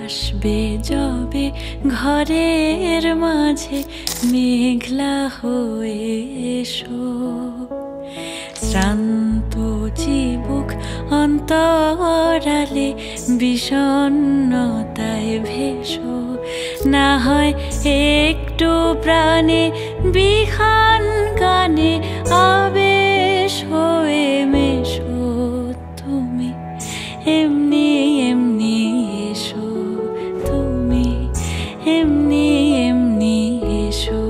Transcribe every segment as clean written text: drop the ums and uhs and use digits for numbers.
আসবে যবে ঘরের মাঝে মেঘলা হয়ে এসো, শ্রান্ত চিবুক অন্তরালে বিষণ্ণতায় ভেসো। না হয় একটু প্রাণে বিহান গানে আবেশ হয়ে মেশো। তুমি এমনি এমনি এসো, তুমি এমনি এমনি এসো।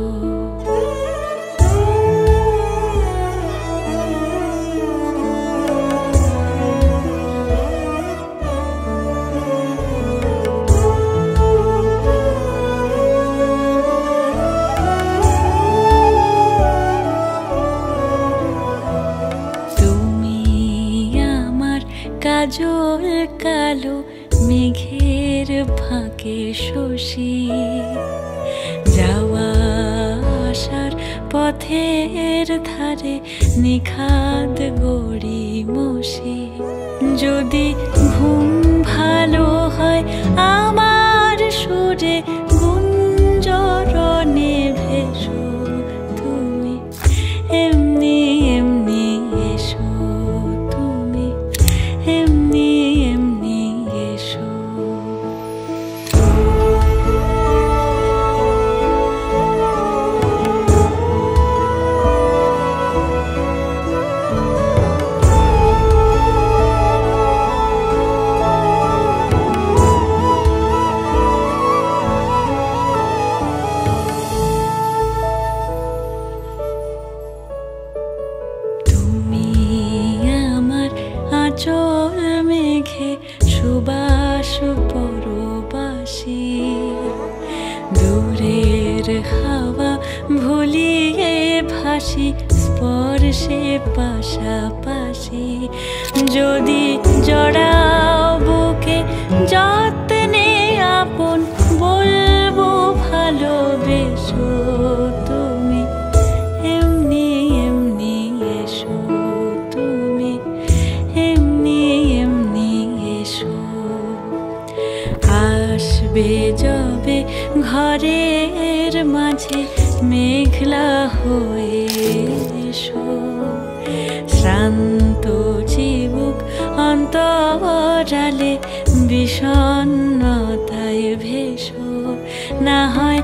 কাজল কালো মেঘের ফাঁকে শশী, যাওয়া আসার পথের ধারে নিখাদ গড়ি মশি। যদি ঘুম ভালো হয় আমার সুরে গুঞ্জরণে ভেসো। তুমি এমনি এমনি এসো, তুমি এমনি এমনি এসো। আঁচল মেঘে সুবাস পরবাসী, দূরের হাওয়া ভুলিয়ে ভাসি স্পর্শে পাশাপাশি। যদি জড়াও বুকে যত্নে আপন বলবো ভালোবেসো। তুমি এমনি এমনি এসো, তুমি এমনি এমনি এসো। আসবে যবে ঘরের মাঝে মেঘলা হয়ে এসো, শ্রান্ত চিবুক অন্তরালে বিষণ্ণতায় ভেসো। না হয়